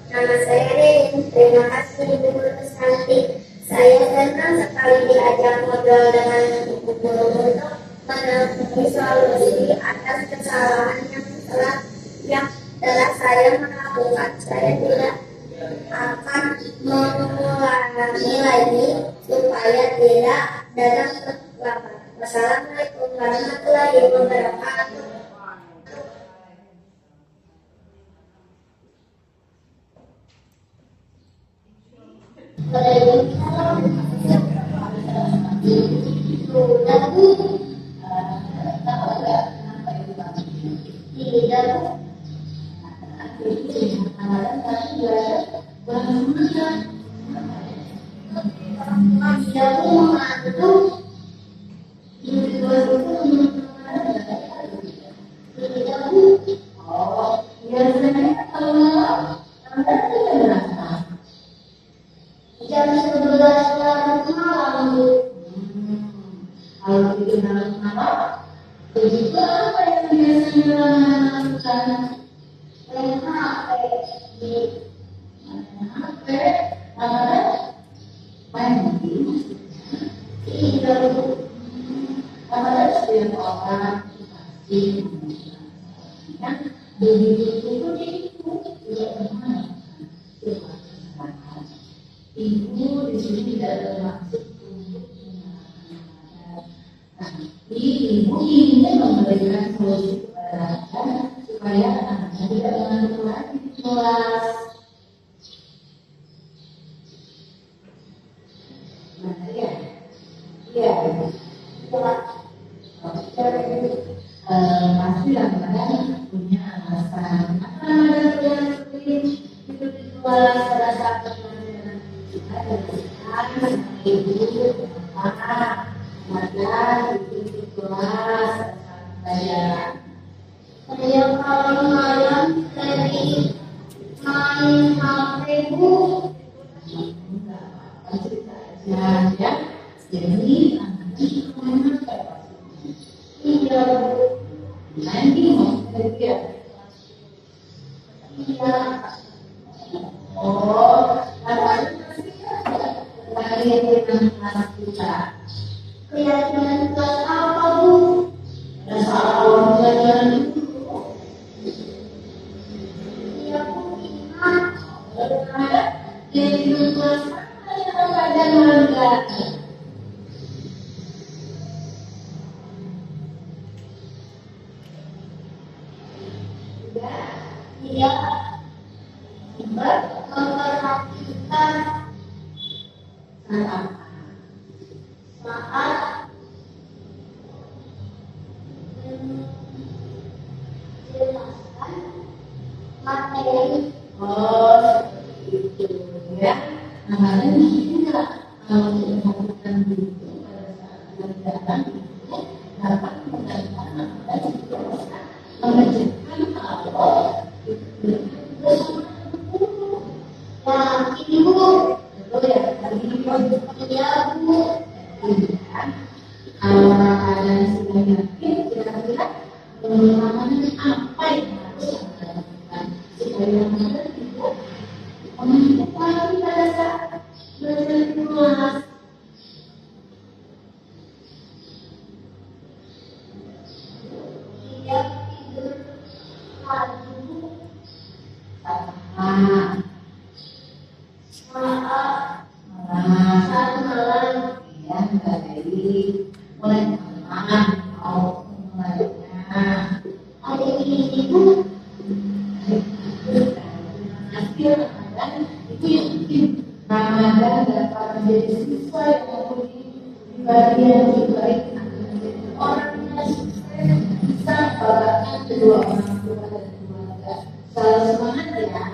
Nama saya Rin. Terima kasih Ibu Guru Santi. Saya senang sekali diajak ngobrol dengan Ibu Guru untuk menemukan solusi atas kesalahan yang telah saya melakukan. Saya tidak akan mengulangi lagi supaya tidak datang terlambat. Wassalamualaikum warahmatullahi wabarakatuh. Jam 11 malam. Kalau itu dalam apa? Begitu apa yang biasanya lakukan? Main HP, main game, tidak begitu pun ibu juga pernah ibu di sini tidak bermaksud untuk menyalahkan, tapi ibu ingin memberikan solusi kepada anak supaya anaknya tidak mengantuk lagi di kelas. Mana ya? Iya. Pasti kadang-kadang punya alasan. Apa namanya yang seperti itu di kelas pada saat pelajaran kita dan ibu maka itu di kelas pelajaran. Saya kalau malam dari main HP Bu. Enggak apa-apa cerita aja ya. Jadi anaknya kemana iya Bu. Nanti mau kerja. Iya. Oh, lagi dengan anak kita. Keyakinan kelas apa Bu? Dan soal pelajaran itu, Iya Bu, ingat. jadi kelas apa yang ada warga? Iya, Memperhatikan memperhatikan apa? saat menjelaskan materi. Oh, seperti itu ya. Nah, dan juga kalau melakukan itu pada saat pelajaran itu dapat mendatangkan dan juga mengajarkan apa Nah, ini Bu. betul ya. Tadi Iya Bu. kalau Ramadan sudah yakin, kira-kira Ramadan apa yang harus Anda lakukan supaya Ramadan itu menunjukkan lagi pada saat belajar di kelas. Iya tidur lagi Bu. Ah, Saat malam, malam. ya baik, mulai malam mau mulainya. Hari ini Bu. Hasil Ramadan itu yang penting. Ramadan dapat menjadi siswa yang mempunyai pribadi yang lebih baik, akan menjadi orang yang sukses, bisa membanggakan kedua orang tua dan keluarga. Selalu semangat ya.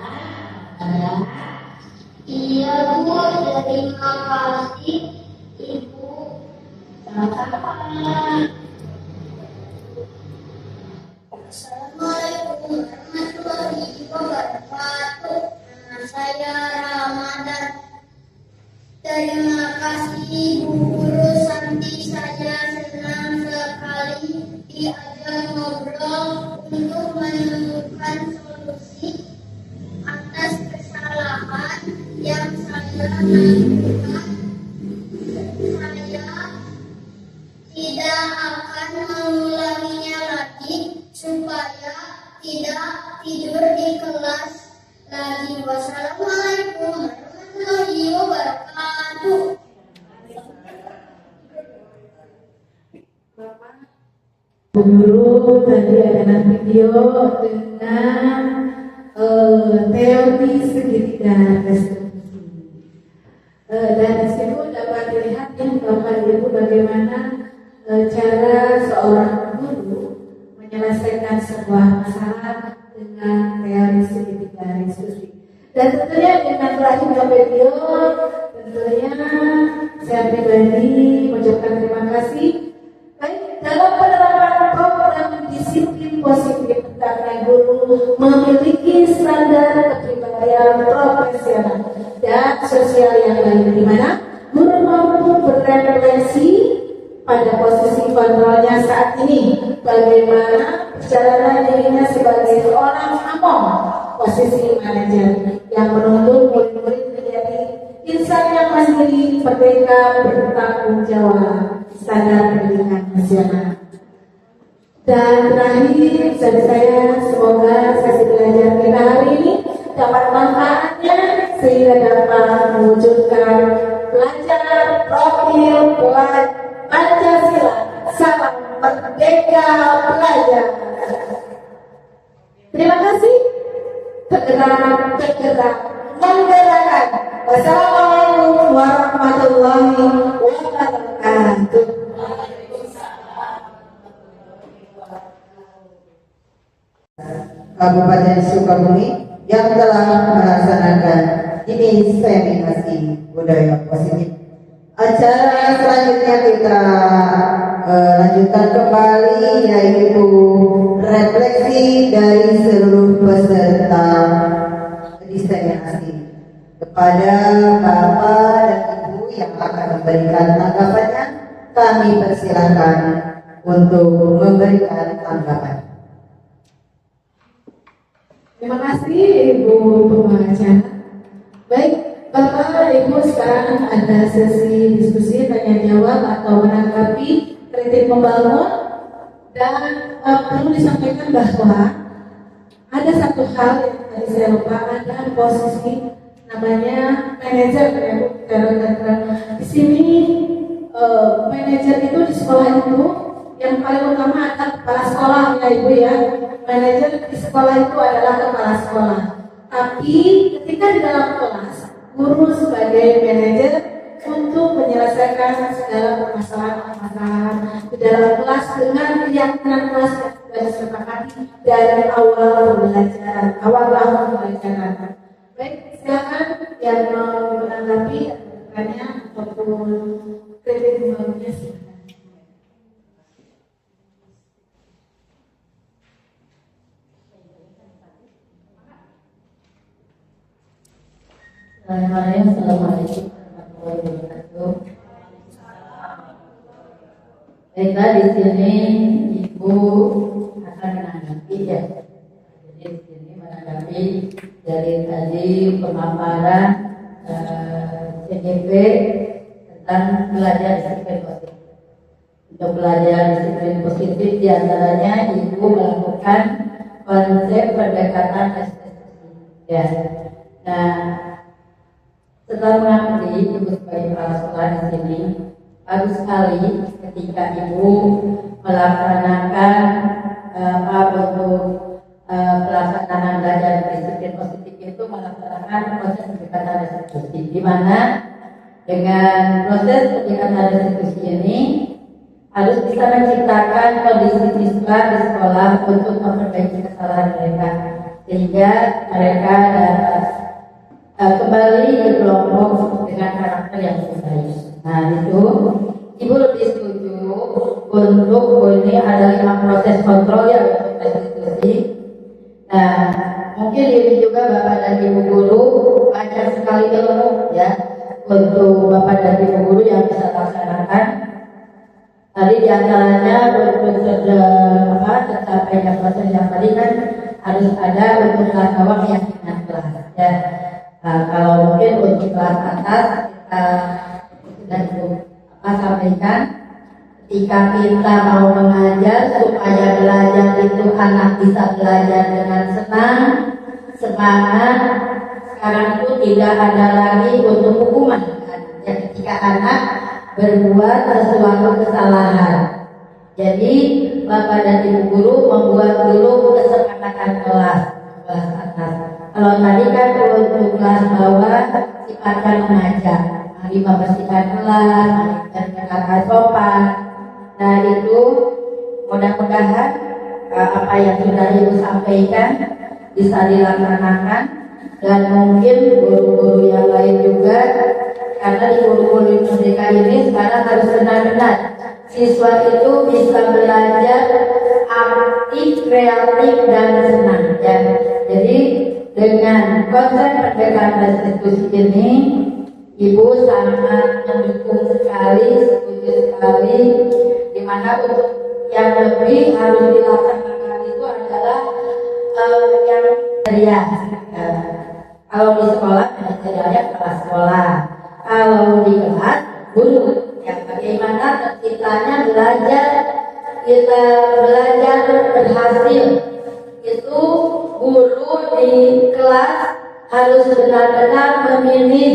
Iya Bu, terima kasih Ibu. Sama-sama. Assalamualaikum warahmatullahi wabarakatuh. Nama saya Ramadan. Terima kasih Bu Guru Santi. Saya senang sekali diajak ngobrol untuk menemukan solusi atas kesalahan yang saya lakukan. Saya tidak akan mengulanginya lagi supaya tidak tidur di kelas lagi. Wassalamualaikum warahmatullahi wabarakatuh. Guru tadi adalah video dengan teori segitiga restitusi. Dan di situ dapat dilihat ya Bapak Ibu bagaimana cara seorang guru menyelesaikan sebuah masalah dengan teori segitiga restitusi. Dan tentunya dengan berakhirnya video, tentunya saya pribadi mengucapkan terima kasih. Baik, dalam penerapan program disiplin positif karena guru memiliki standar kepribadian profesional dan sosial yang baik, di mana guru mampu berrefleksi pada posisi kontrolnya saat ini, bagaimana perjalanan dirinya sebagai seorang among, posisi manajer yang menuntut murid-murid menjadi insan yang mandiri, merdeka, bertanggung jawab, standar pendidikan nasional. Dan terakhir, saya semoga sesi belajar kita hari ini dapat manfaatnya sehingga dapat mewujudkan belajar profil Pancasila. Salam merdeka belajar. Terima kasih. Tergerak, menggerakkan. Wassalamualaikum warahmatullahi wabarakatuh. Kabupaten Sukabumi yang telah melaksanakan inisiasi budaya positif. Acara selanjutnya kita lanjutkan kembali, yaitu refleksi dari seluruh peserta diseminasi. Kepada Bapak dan Ibu yang akan memberikan tanggapannya, kami persilakan untuk memberikan tanggapan. Terima kasih Ibu Pembaca. Baik, Bapak Ibu, sekarang ada sesi diskusi tanya jawab atau menanggapi kritik membangun. Dan perlu disampaikan bahwa ada satu hal yang tadi saya lupa, ada posisi namanya manajer ya Bu. Di sini manajer itu di sekolah itu yang paling utama adalah kepala sekolah ya Ibu ya. Manajer di sekolah itu adalah kepala sekolah. Tapi ketika di dalam kelas, guru sebagai manajer untuk menyelesaikan segala permasalahan di dalam kelas dengan keyakinan kelas yang sudah disepakati dari awal pembelajaran, awal tahun pembelajaran. Baik, silakan yang mau menanggapi tanya ataupun kritik membangunnya silakan. Assalamualaikum warahmatullahi wabarakatuh. Baiklah, di sini Ibu akan menanggapi ya. Jadi di sini menanggapi dari tadi pemaparan CGP tentang belajar disiplin positif. Untuk belajar disiplin positif diantaranya Ibu melakukan konsep pendekatan restitusi. Ya. Nah, setelah mengabdi Ibu sebagai kepala sekolah di sini, bagus sekali ketika Ibu melaksanakan untuk pelaksanaan belajar disiplin positif itu melaksanakan proses pendekatan restitusi, di mana dengan proses pendekatan restitusi ini harus bisa menciptakan kondisi siswa di sekolah untuk memperbaiki kesalahan mereka sehingga mereka dapat kembali ke kelompok dengan karakter yang lebih baik. Nah, itu Ibu lebih setuju untuk ini ada 5 proses kontrol ya untuk restitusi. Nah, mungkin ini juga Bapak dan Ibu guru banyak sekali ilmu ya untuk Bapak dan Ibu guru yang bisa laksanakan. Tadi diantaranya untuk tercapainya proses yang tadi kan harus ada untuk kelas bawah keyakinan kelas ya. Kalau mungkin untuk kelas atas kita sudah sampaikan, ketika kita mau mengajar supaya belajar itu anak bisa belajar dengan senang, semangat. Sekarang itu tidak ada lagi untuk hukuman ya, ketika anak berbuat sesuatu kesalahan. Jadi Bapak dan Ibu guru membuat dulu kesepakatan kelas atas. Kalau tadi kan untuk kelas bawah sifatnya mengajak, mari membersihkan kelas, mari berkata sopan. Nah itu mudah-mudahan apa yang sudah Ibu sampaikan bisa dilaksanakan, dan mungkin guru-guru yang lain juga, karena di guru-guru merdeka ini sekarang harus benar-benar siswa itu bisa belajar aktif, kreatif, dan senang ya. Jadi dengan konsep pendekatan restitusi ini, Ibu sangat mendukung sekali, setuju sekali, di mana untuk yang lebih harus dilaksanakan itu adalah yang teriak. Kalau di sekolah teriaknya kepala sekolah, kalau di kelas guru. Ya, bagaimana terciptanya belajar kita belajar berhasil, itu guru di kelas harus benar-benar memilih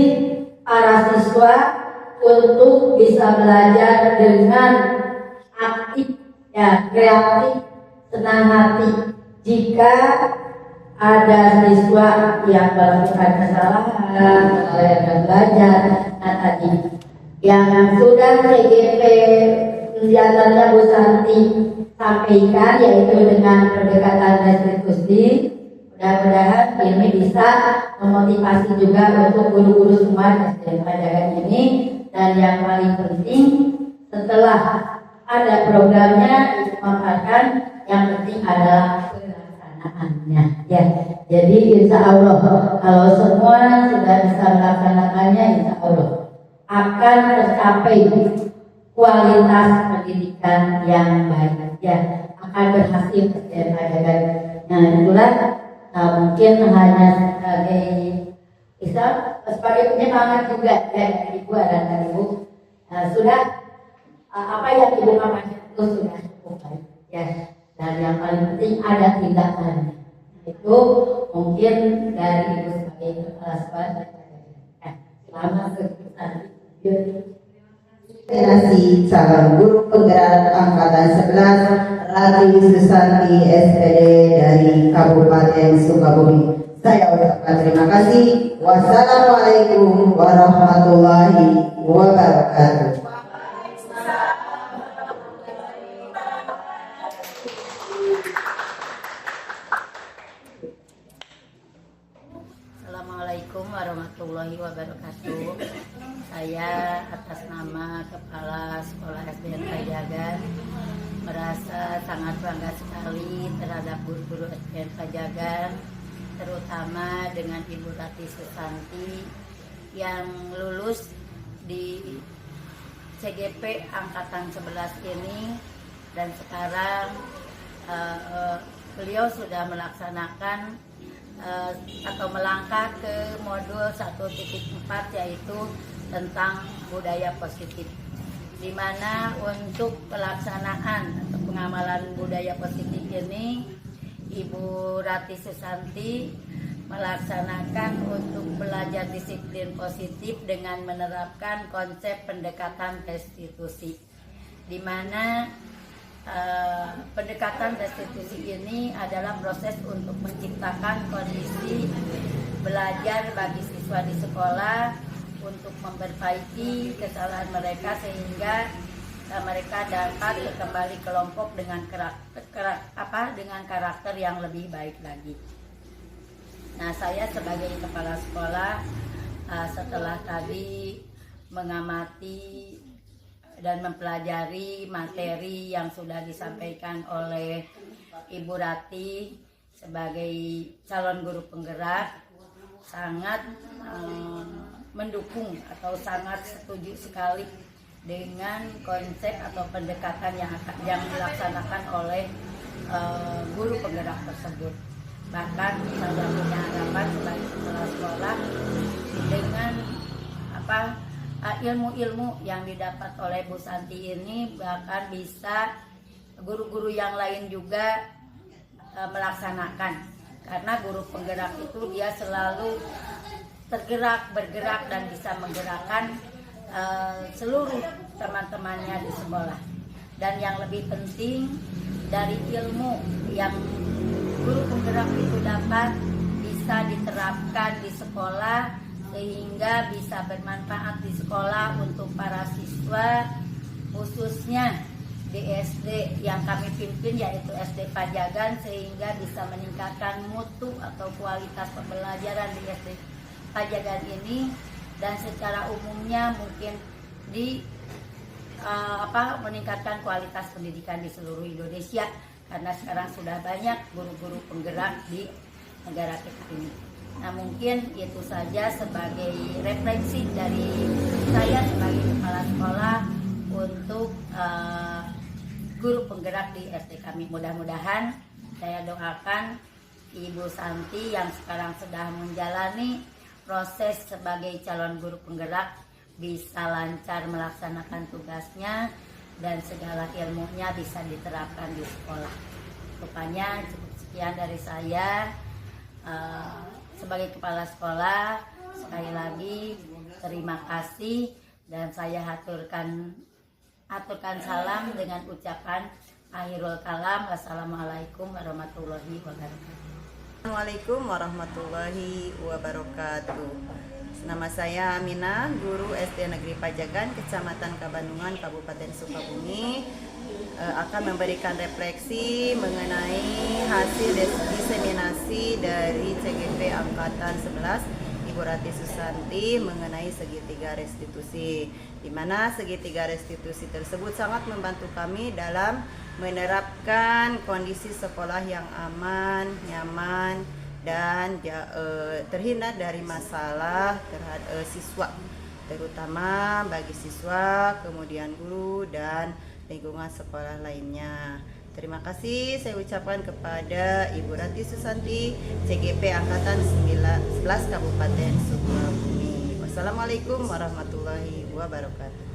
para siswa untuk bisa belajar dengan aktif, ya, kreatif, senang hati. Jika ada siswa yang melakukan kesalahan, kelalaian belajar, nah tadi yang sudah CGP kegiatannya Bu Santi sampaikan, yaitu dengan pendekatan restitusi, mudah-mudahan ini bisa memotivasi juga untuk guru-guru semua SDN Pajagan ini. Dan yang paling penting, setelah ada programnya dimanfaatkan, yang penting adalah pelaksanaannya, ya. Jadi insya Allah kalau semua sudah bisa melaksanakannya, insya Allah akan tercapai kualitas pendidikan yang baik, ya, akan berhasil SDN Pajagan. Nah, itulah mungkin hanya sebagai penyemangat juga ya Ibu dan Ibu, sudah apa yang Ibu makan itu sudah cukup baik, ya. Dan yang paling penting ada tindakan. Itu mungkin dari Ibu sebagai kepala sekolah. Selamat berkesan. Nominasi calon guru penggerak angkatan 11 Rati Susanti SPD dari Kabupaten Sukabumi. Saya ucapkan terima kasih. Wassalamualaikum warahmatullahi wabarakatuh. Assalamualaikum warahmatullahi wabarakatuh. Saya atas nama Kepala Sekolah SDN Pajagan merasa sangat bangga sekali terhadap guru-guru SDN Pajagan, terutama dengan Ibu Rati Susanti yang lulus di CGP Angkatan 11 ini, dan sekarang beliau sudah melaksanakan atau melangkah ke modul 1.4, yaitu tentang budaya positif, di mana untuk pelaksanaan atau pengamalan budaya positif ini Ibu Rati Susanti melaksanakan untuk belajar disiplin positif dengan menerapkan konsep pendekatan restitusi, di mana pendekatan restitusi ini adalah proses untuk menciptakan kondisi belajar bagi siswa di sekolah untuk memperbaiki kesalahan mereka sehingga mereka dapat kembali kelompok dengan karakter yang lebih baik lagi. Nah, saya sebagai kepala sekolah setelah tadi mengamati dan mempelajari materi yang sudah disampaikan oleh Ibu Rati sebagai calon guru penggerak, sangat mendukung atau sangat setuju sekali dengan konsep atau pendekatan yang dilaksanakan oleh guru penggerak tersebut. Bahkan saya punya harapan sebagai kepala sekolah dengan ilmu-ilmu yang didapat oleh Bu Santi ini, bahkan bisa guru-guru yang lain juga melaksanakan, karena guru penggerak itu dia selalu bergerak dan bisa menggerakkan seluruh teman-temannya di sekolah. Dan yang lebih penting, dari ilmu yang guru penggerak itu dapat bisa diterapkan di sekolah sehingga bisa bermanfaat di sekolah untuk para siswa, khususnya di SD yang kami pimpin yaitu SD Pajagan, sehingga bisa meningkatkan mutu atau kualitas pembelajaran di SD Pajagan ini, dan secara umumnya mungkin meningkatkan kualitas pendidikan di seluruh Indonesia, karena sekarang sudah banyak guru-guru penggerak di negara kita ini. Nah, mungkin itu saja sebagai refleksi dari saya sebagai kepala sekolah untuk guru penggerak di SD kami. Mudah-mudahan saya doakan Ibu Santi yang sekarang sedang menjalani proses sebagai calon guru penggerak bisa lancar melaksanakan tugasnya dan segala ilmunya bisa diterapkan di sekolah. Rupanya cukup sekian dari saya. Sebagai kepala sekolah, sekali lagi terima kasih, dan saya aturkan salam dengan ucapan akhirul kalam. Wassalamualaikum warahmatullahi wabarakatuh. Assalamualaikum warahmatullahi wabarakatuh. Nama saya Aminah, guru SD Negeri Pajagan, Kecamatan Kabandungan, Kabupaten Sukabumi, akan memberikan refleksi mengenai hasil diseminasi dari CGP Angkatan 11 Ibu Rati Susanti mengenai segitiga restitusi, di mana segitiga restitusi tersebut sangat membantu kami dalam menerapkan kondisi sekolah yang aman, nyaman, dan terhindar dari masalah terhadap siswa, terutama bagi siswa, kemudian guru, dan lingkungan sekolah lainnya. Terima kasih saya ucapkan kepada Ibu Rati Susanti, CGP Angkatan 11 Kabupaten Sukabumi. Wassalamualaikum warahmatullahi wabarakatuh.